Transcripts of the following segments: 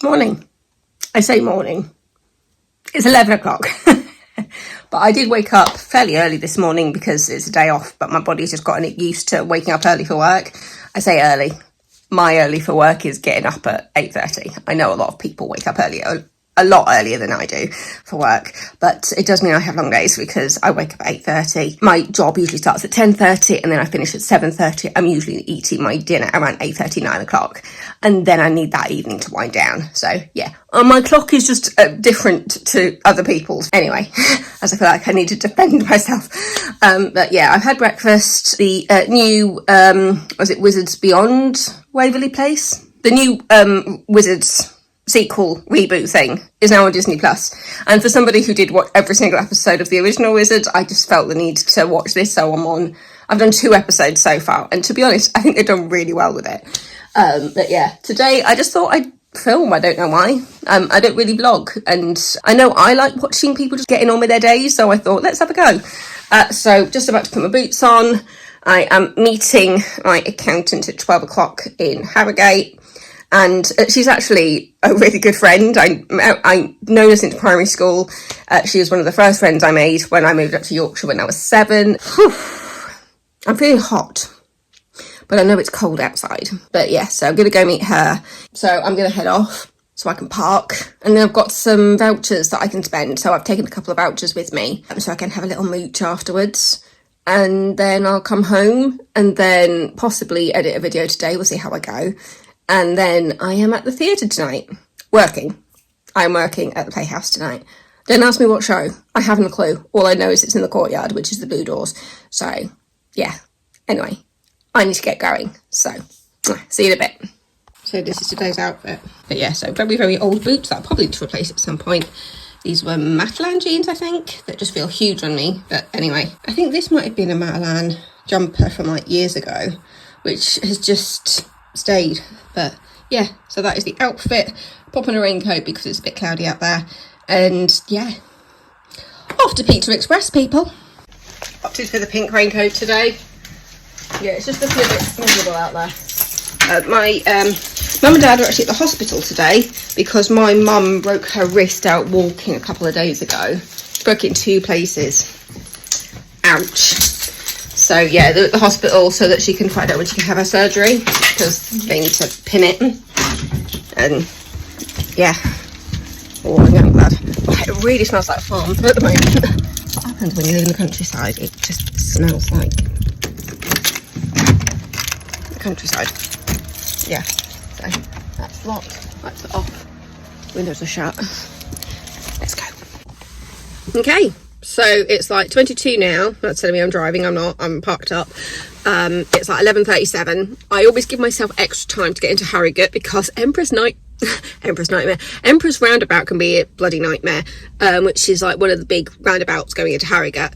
morning. I say morning. It's 11 o'clock. But I did wake up fairly early this morning because it's a day off, but my body's just gotten used to waking up early for work. I say early. My early for work is getting up at 8:30. I know a lot of people wake up earlier, a lot earlier than I do for work, but it does mean I have long days because I wake up at 8:30. My job usually starts at 10:30 and then I finish at 7:30. I'm usually eating my dinner around 8:30, 9 o'clock, and then I need that evening to wind down. So yeah, my clock is just different to other people's. Anyway, as I feel like I need to defend myself. But yeah, I've had breakfast. The new, was it Wizards Beyond Waverly Place? The new Wizards sequel reboot thing is now on Disney Plus, and for somebody who did watch every single episode of the original Wizards, I just felt the need to watch this. So I've done 2 episodes so far, and to be honest, I think they've done really well with it. But yeah, today I just thought I'd film. I don't know why. I don't really vlog, and I know I like watching people just getting on with their days, so I thought let's have a go. So just about to put my boots on. I am meeting my accountant at 12 o'clock in Harrogate. And she's actually a really good friend. I know her since primary school. She was one of the first friends I made when I moved up to Yorkshire when I was 7. Whew. I'm feeling hot, but I know it's cold outside. But yeah, so I'm going to go meet her. So I'm going to head off so I can park. And then I've got some vouchers that I can spend. So I've taken a couple of vouchers with me so I can have a little mooch afterwards. And then I'll come home and then possibly edit a video today. We'll see how I go. And then I am at the theatre tonight, working. I'm working at the Playhouse tonight. Don't ask me what show. I haven't a clue. All I know is it's in the courtyard, which is the Blue Doors. So, yeah. Anyway, I need to get going. So, see you in a bit. So this is today's outfit. But yeah, so very, very old boots that I'll probably need to replace at some point. These were Matalan jeans, I think, that just feel huge on me. But anyway, I think this might have been a Matalan jumper from like years ago, which has just stayed. But yeah, so that is the outfit. Pop on a raincoat because it's a bit cloudy out there, and yeah, off to Pizza Express, people. Opted for the pink raincoat today. Yeah, it's just looking a bit miserable out there. My mum and dad are actually at the hospital today because my mum broke her wrist out walking a couple of days ago. She broke it in 2 places. Ouch. So yeah, they're at the hospital so that she can find out when she can have her surgery because they need to pin it. And yeah, oh, I'm glad. Oh, it really smells like farm at the moment. What happens when you live in the countryside? It just smells like the countryside. Yeah, so that's locked, lights are off, windows are shut. Let's go. Okay. So it's like 22 now. That's telling me I'm driving. I'm not. I'm parked up. It's like 11:37. I always give myself extra time to get into Harrogate because Empress Roundabout can be a bloody nightmare, which is like one of the big roundabouts going into Harrogate,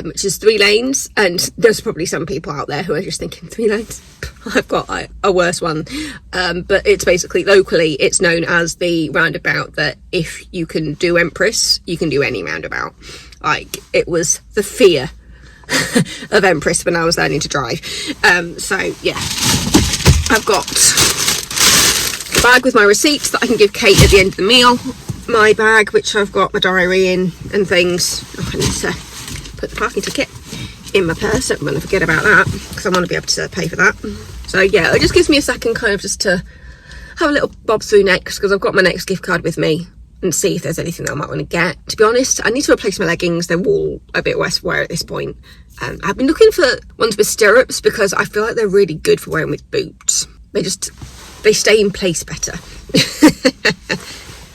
which is 3 lanes. And there's probably some people out there who are just thinking 3 lanes. I've got like a worse one. But it's basically locally, it's known as the roundabout that if you can do Empress, you can do any roundabout. Like, it was the fear of Empress when I was learning to drive. So, yeah. I've got a bag with my receipts that I can give Kate at the end of the meal. My bag, which I've got my diary in and things. Oh, I need to put the parking ticket in my purse. I'm going to forget about that because I want to be able to pay for that. So, yeah, it just gives me a second kind of just to have a little bob through next because I've got my next gift card with me. And see if there's anything that I might want to get. To be honest, I need to replace my leggings. They're all a bit worse wear at this point. I've been looking for ones with stirrups because I feel like they're really good for wearing with boots. They stay in place better.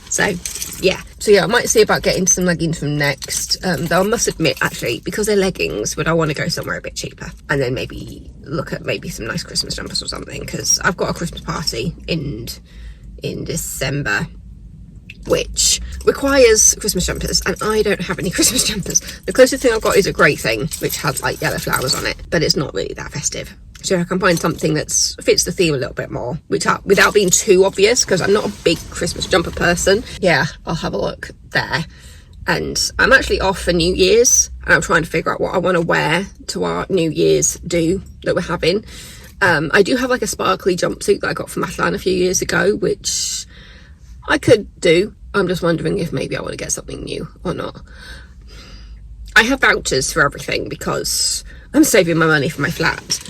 So yeah, I might see about getting some leggings from Next. Though I must admit, actually, because they're leggings, would I want to go somewhere a bit cheaper and then maybe look at maybe some nice Christmas jumpers or something, because I've got a Christmas party in December, which requires Christmas jumpers, and I don't have any Christmas jumpers. The closest thing I've got is a grey thing, which has like yellow flowers on it, but it's not really that festive. So I can find something that fits the theme a little bit more, without being too obvious, because I'm not a big Christmas jumper person. Yeah, I'll have a look there. And I'm actually off for New Year's, and I'm trying to figure out what I want to wear to our New Year's do that we're having. I do have like a sparkly jumpsuit that I got from Matalan a few years ago, which I could do. I'm just wondering if maybe I want to get something new or not. I have vouchers for everything because I'm saving my money for my flat,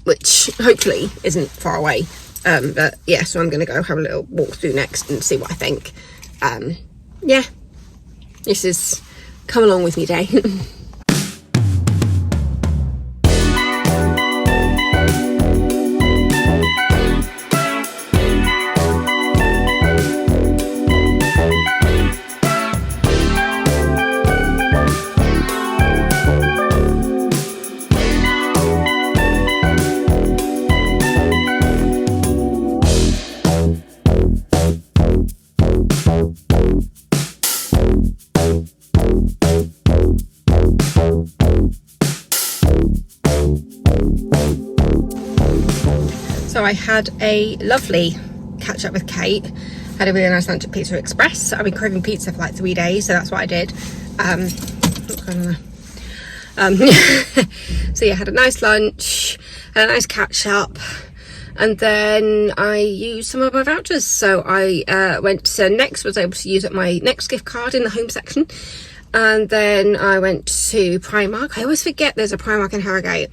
which hopefully isn't far away. But yeah, so I'm going to go have a little walk through next and see what I think. Yeah, this is come along with me day. So I had a lovely catch up with Kate, had a really nice lunch at Pizza Express. I've been craving pizza for like 3 days, so that's what I did. What's going on there? So yeah, had a nice lunch, had a nice catch up, and then I used some of my vouchers. So I went to Next, was able to use up my Next gift card in the home section. And then I went to Primark. I always forget there's a Primark in Harrogate,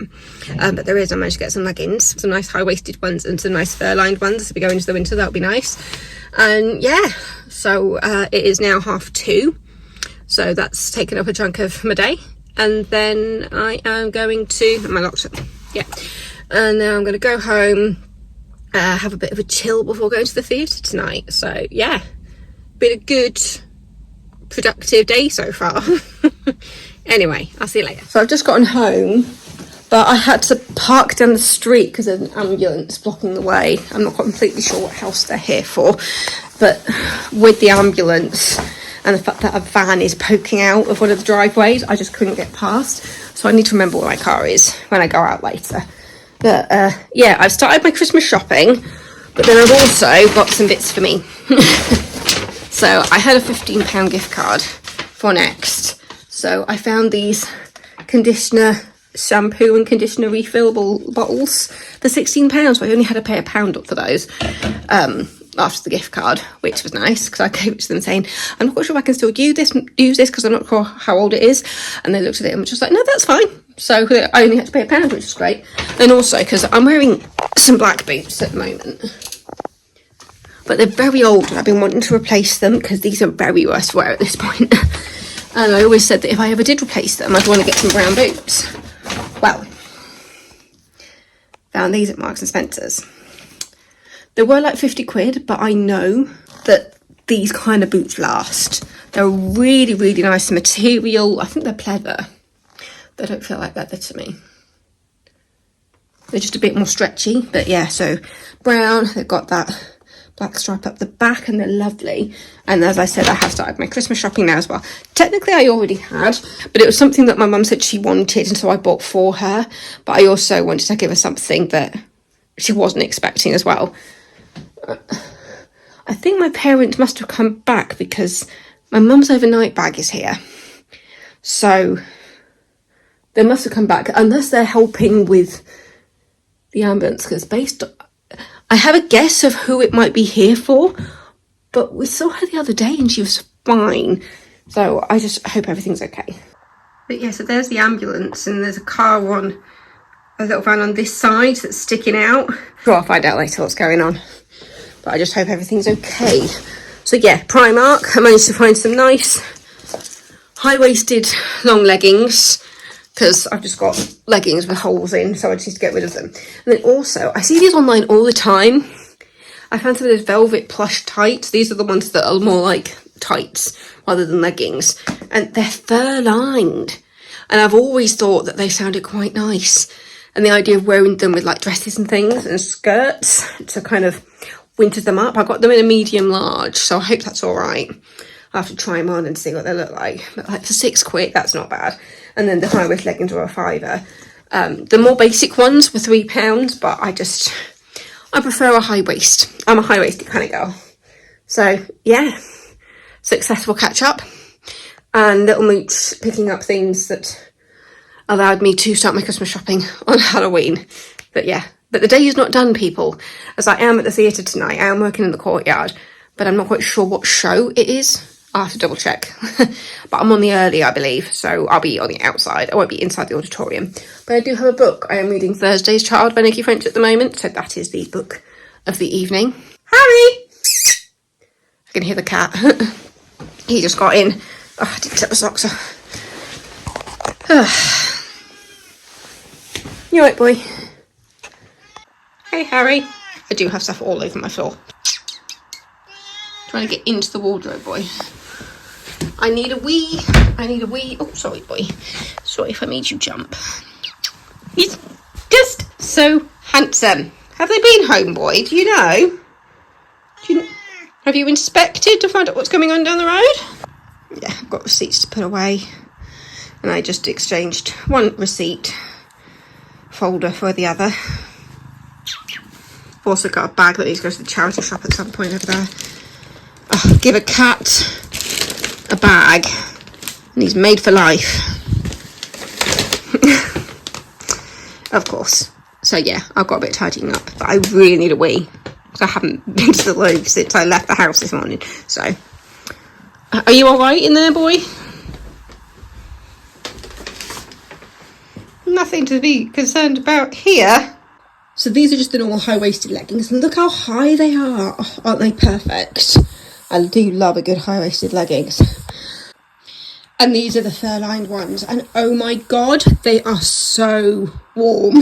but there is. I managed to get some leggings, some nice high-waisted ones and some nice fur-lined ones. If we go into the winter, that would be nice. And yeah, so it is now 2:30. So that's taken up a chunk of my day. And then I am going to, am I locked up? Yeah. And then I'm going to go home, have a bit of a chill before going to the theatre tonight. So yeah, been a good productive day so far. Anyway, I'll see you later. So I've just gotten home, but I had to park down the street because there's an ambulance blocking the way. I'm not completely sure what house they're here for, but with the ambulance and the fact that a van is poking out of one of the driveways, I just couldn't get past. So I need to remember where my car is when I go out later. But yeah, I've started my Christmas shopping, but then I've also got some bits for me. So I had a £15 gift card for Next. So I found these conditioner, shampoo and conditioner refillable bottles for £16. So I only had to pay £1 up for those after the gift card, which was nice because I gave it to them saying, I'm not quite sure if I can still use this because I'm not sure how old it is. And they looked at it and were just like, no, that's fine. So I only had to pay £1, which is great. And also because I'm wearing some black boots at the moment. But they're very old and I've been wanting to replace them because these are very worse to wear at this point. And I always said that if I ever did replace them, I'd want to get some brown boots. Well, found these at Marks and Spencer's. They were like 50 quid, but I know that these kind of boots last. They're really, really nice material. I think they're pleather. They don't feel like leather to me. They're just a bit more stretchy, but yeah, so brown, they've got that black stripe up the back and they're lovely. And as I said, I have started my Christmas shopping now as well. Technically I already had, but it was something that my mum said she wanted and so I bought for her, but I also wanted to give her something that she wasn't expecting as well. I think my parents must have come back because my mum's overnight bag is here, so they must have come back unless they're helping with the ambulance, because I have a guess of who it might be here for, but we saw her the other day and she was fine. So I just hope everything's okay. But yeah, so there's the ambulance and there's a car on, a little van on this side that's sticking out. Sure, I'll find out later what's going on. But I just hope everything's okay. So yeah, Primark, I managed to find some nice high-waisted long leggings, because I've just got leggings with holes in, so I just need to get rid of them. And then also, I see these online all the time. I found some of those velvet plush tights. These are the ones that are more like tights rather than leggings. And they're fur-lined. And I've always thought that they sounded quite nice. And the idea of wearing them with like dresses and things and skirts to kind of winter them up. I got them in a medium large, so I hope that's all right. I'll have to try them on and see what they look like. But like for £6, that's not bad. And then the high waist leggings were £5. The more basic ones were £3, but I prefer a high waist. I'm a high waisted kind of girl. So yeah, successful catch up and little mooch picking up things that allowed me to start my Christmas shopping on Halloween. But yeah, but the day is not done, people, as I am at the theatre tonight. I am working in the courtyard, but I'm not quite sure what show it is. I'll have to double check. But I'm on the early, I believe, so I'll be on the outside. I won't be inside the auditorium. But I do have a book. I am reading Thursday's Child by Nicci French at the moment, so that is the book of the evening. Harry! I can hear the cat. He just got in. Oh, I didn't take my socks off. You alright, boy? Hey, Harry. I do have stuff all over my floor. Trying to get into the wardrobe, boy. I need a wee. Oh, sorry, boy. Sorry if I made you jump. He's just so handsome. Have they been home, boy? Do you know? Have you inspected to find out what's going on down the road? Yeah, I've got receipts to put away. And I just exchanged one receipt folder for the other. I've also got a bag that needs to go to the charity shop at some point over there. Oh, give a cat a bag and he's made for life. Of course. So yeah, I've got a bit of tidying up, but I really need a wee because I haven't been to the loo since I left the house this morning. So are you all right in there, boy? Nothing to be concerned about here. So these are just the normal high-waisted leggings, and look how high they are. Oh, aren't they perfect? I do love a good high-waisted leggings. And these are the fur-lined ones, and oh my god, they are so warm.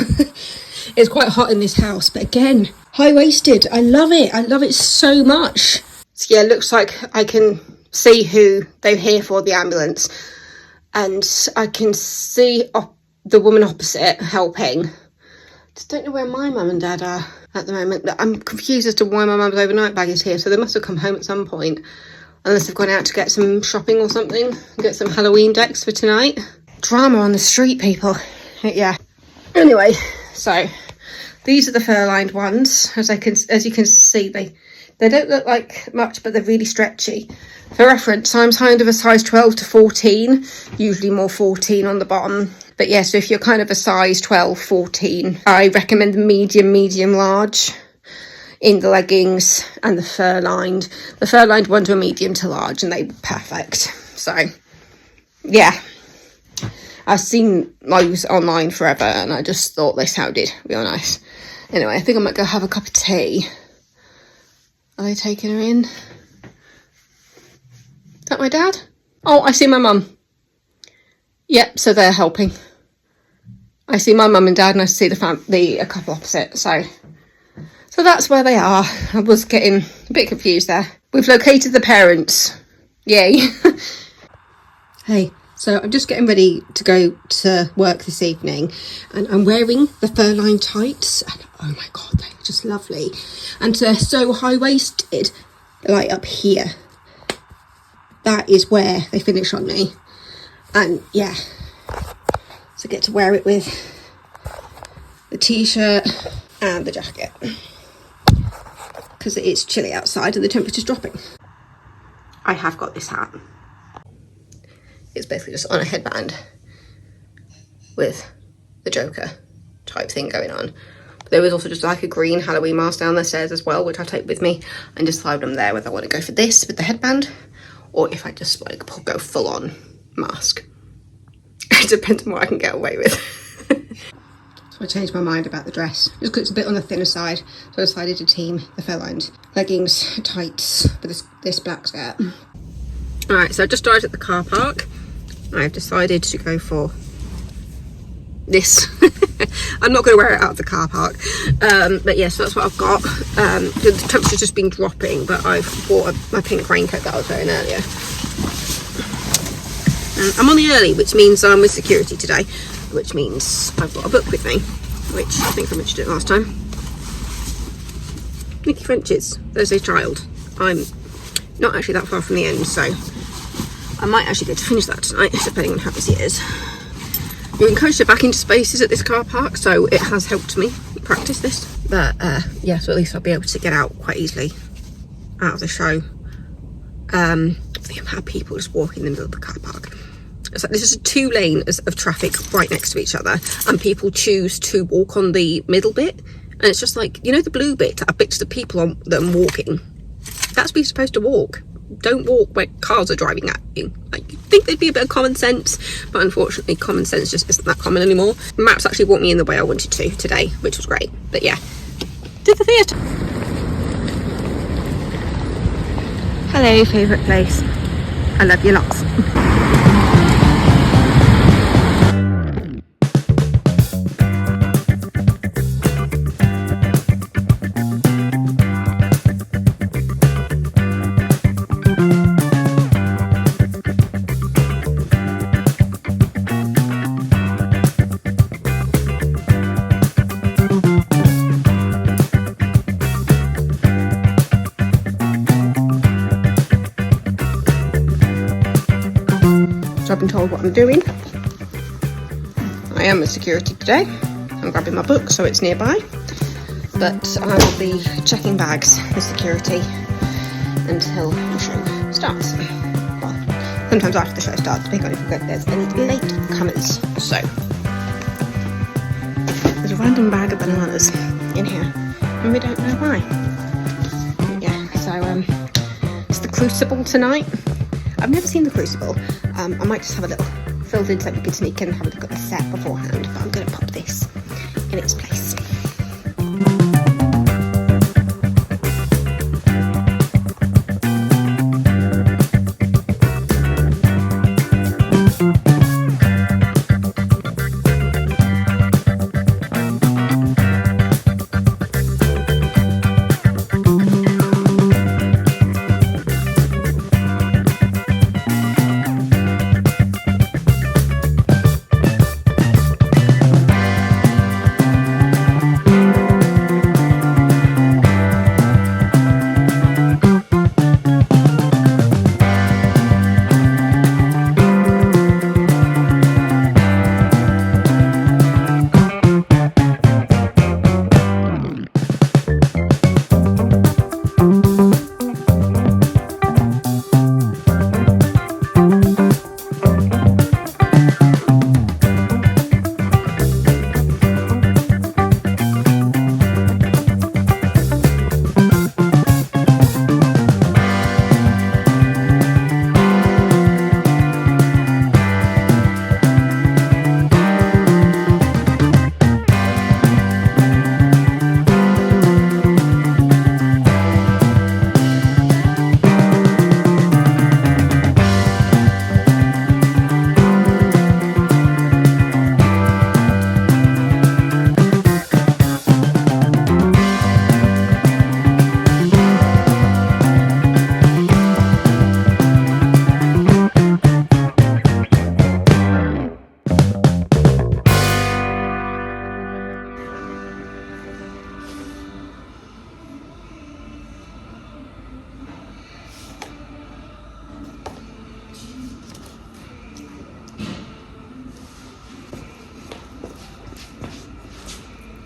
It's quite hot in this house, but again, high-waisted. I love it so much. So yeah, it looks like I can see who they're here for, the ambulance, and I can see the woman opposite helping. Just don't know where my mum and dad are at the moment. I'm confused as to why my mum's overnight bag is here, so they must have come home at some point. Unless they've gone out to get some shopping or something. Get some Halloween decks for tonight. Drama on the street, people. Yeah. Anyway, so these are the fur-lined ones. As you can see, they don't look like much, but they're really stretchy. For reference, I'm kind of a size 12 to 14. Usually more 14 on the bottom. But yeah, so if you're kind of a size 12, 14, I recommend the medium, large in the leggings and the fur-lined. The fur-lined ones were medium to large and they were perfect. So, yeah. I've seen those online forever and I just thought they sounded real nice. Anyway, I think I might go have a cup of tea. Are they taking her in? Is that my dad? Oh, I see my mum. Yep, so they're helping. I see my mum and dad and I see the couple opposite, so that's where they are. I was getting a bit confused there. We've located the parents. Yay. Hey, so I'm just getting ready to go to work this evening and I'm wearing the fur-lined tights and oh my god, they're just lovely. And they're so high-waisted, like up here. That is where they finish on me. And yeah, so I get to wear it with the t-shirt and the jacket because it is chilly outside and the temperature's dropping. I have got this hat. It's basically just on a headband with the Joker type thing going on. But there was also just like a green Halloween mask down the stairs as well, which I take with me and just decide when I'm there whether I want to go for this with the headband or if I just like go full on mask. It depends on what I can get away with. So I changed my mind about the dress just because it's a bit on the thinner side, so I decided to team the fur-lined leggings, tights with this black skirt. Alright, so I just arrived at the car park. I've decided to go for this. I'm not going to wear it out of the car park, but yeah, so that's what I've got. The temperature's just been dropping, but I've bought my pink raincoat that I was wearing earlier. I'm on the early, which means I'm with security today, which means I've got a book with me, which I think I mentioned it last time. Nicci French's Thursday's Child. I'm not actually that far from the end, so I might actually get to finish that tonight, depending on how busy it is. You're encouraged to back into spaces at this car park, so it has helped me practice this. But yeah, so at least I'll be able to get out quite easily out of the show. The amount of people just walking in the middle of the car park. It's like this is a 2 lane of traffic right next to each other, and people choose to walk on the middle bit, and it's just like, you know, the blue bit, that bits of people that I'm walking. that's where you're supposed to walk. Don't walk where cars are driving at you. Like, you'd think there'd be a bit of common sense, but unfortunately common sense just isn't that common anymore. Maps actually walked me in the way I wanted to today, which was great. But yeah, did the theatre. Hello, favourite place. I love you lots. So I've been told what I'm doing. I am with security today. I'm grabbing my book so it's nearby. But I will be checking bags with security until the show starts. Well, sometimes after the show starts, depending on if there's any late comers. So there's a random bag of bananas in here, and we don't know why. But yeah, so it's the Crucible tonight. I've never seen the Crucible. I might just have a little filled in so we could sneak in and have a look at the set beforehand, but I'm going to pop this in its place.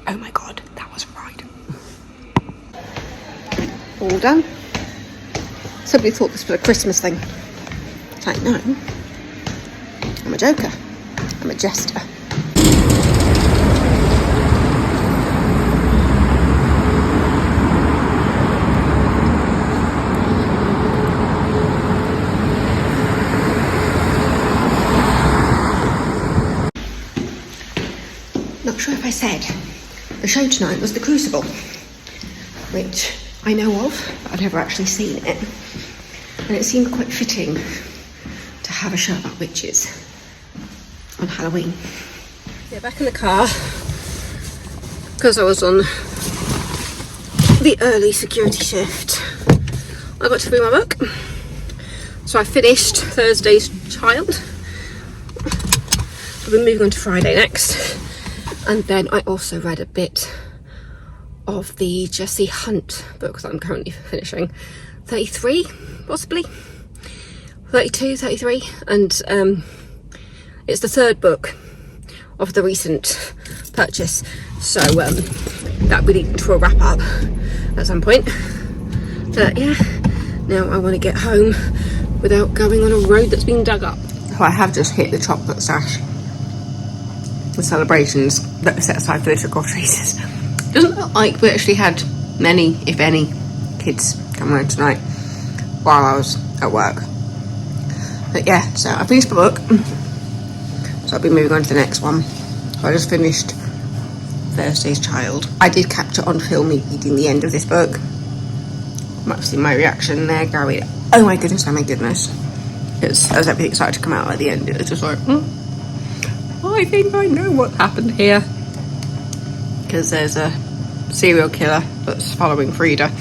Oh my god, that was a ride. All done. Somebody thought this was a Christmas thing. It's like, no. I'm a joker. I'm a jester. Not sure if I said the show tonight was The Crucible, which I know of, but I've never actually seen it. And it seemed quite fitting to have a show about witches on Halloween. Yeah, back in the car, because I was on the early security shift. I got to read my book. So I finished Thursday's Child. I've been moving on to Friday next. And then I also read a bit of the Jessie Hunt book that I'm currently finishing. 33, possibly. 32, 33. And it's the third book of the recent purchase. So that we need to wrap up at some point. But yeah, now I want to get home without going on a road that's been dug up. So I have just hit the chocolate stash. The celebrations that are set aside for the trick or treaters. Doesn't look like we actually had many, if any, kids come around tonight. while I was at work. But yeah, so I finished the book, so I'll be moving on to the next one. So I just finished Thursday's Child. I did capture on film me reading the end of this book. You might have seen my reaction there going, oh my goodness, because I was a bit excited to come out at the end. It was just like, I think I know what happened here. Because there's a serial killer that's following Frida,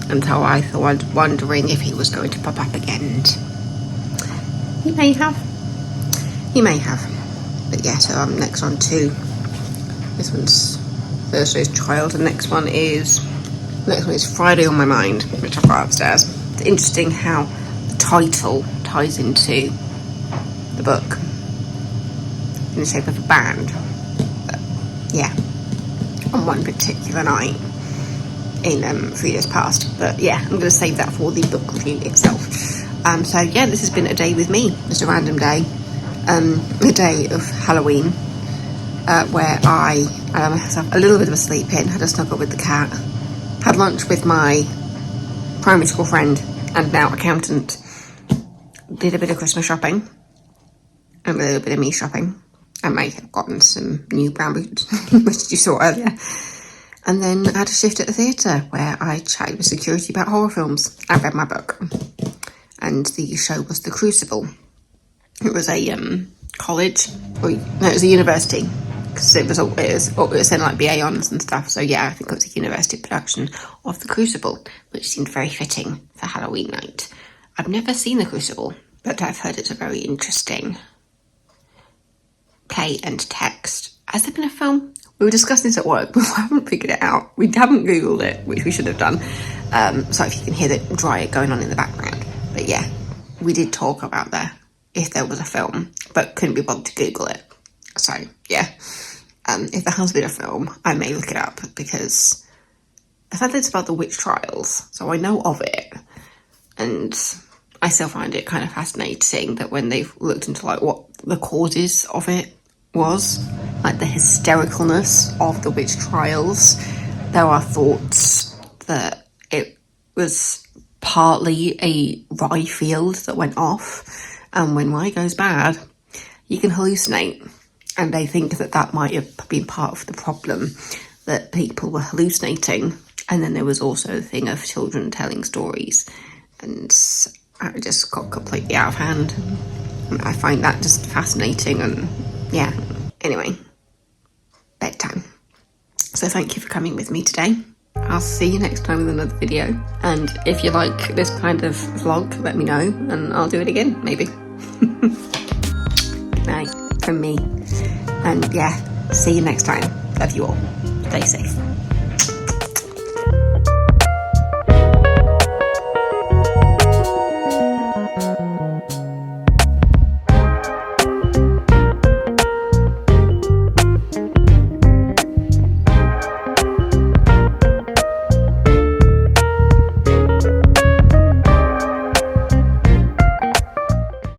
and so I was wondering if he was going to pop up again. And he may have. But yeah, so I'm next on to, this one's Thursday's Child, and next one is Friday on My Mind, which I've got upstairs. It's interesting how the title ties into the book in the shape of a band. But yeah, on one particular night in Frida's past. But yeah, I'm going to save that for the book review itself. So yeah, this has been a day with me, just a random day, a day of Halloween, where I allowed myself a little bit of a sleep in, had a snuggle with the cat, had lunch with my primary school friend and now accountant, did a bit of Christmas shopping, and a little bit of me shopping. I may have gotten some new brown boots, which you saw earlier. And then I had a shift at the theatre where I chatted with security about horror films. I read my book. And the show was The Crucible. It was a college, it was a university, because it was in like BA Honours and stuff. So yeah, I think it was a university production of The Crucible, which seemed very fitting for Halloween night. I've never seen The Crucible, but I've heard it's a very interesting play and text. Has there been a film? We were discussing this at work, but I haven't figured it out. We haven't Googled it, which we should have done. So if you can hear the dryer going on in the background. But yeah, we did talk about if there was a film, but couldn't be bothered to Google it. So yeah, if there has been a film, I may look it up, because I've heard it's about the witch trials, so I know of it. And I still find it kind of fascinating that when they've looked into like what the causes of it was, like the hystericalness of the witch trials, there are thoughts that it was partly a rye field that went off, and when rye goes bad, you can hallucinate. And they think that might have been part of the problem, that people were hallucinating. And then there was also the thing of children telling stories, and it just got completely out of hand. And I find that just fascinating, and yeah. Anyway, bedtime. So thank you for coming with me today. I'll see you next time with another video. And if you like this kind of vlog, let me know, and I'll do it again, maybe. Good night from me. And yeah, see you next time. Love you all. Stay safe.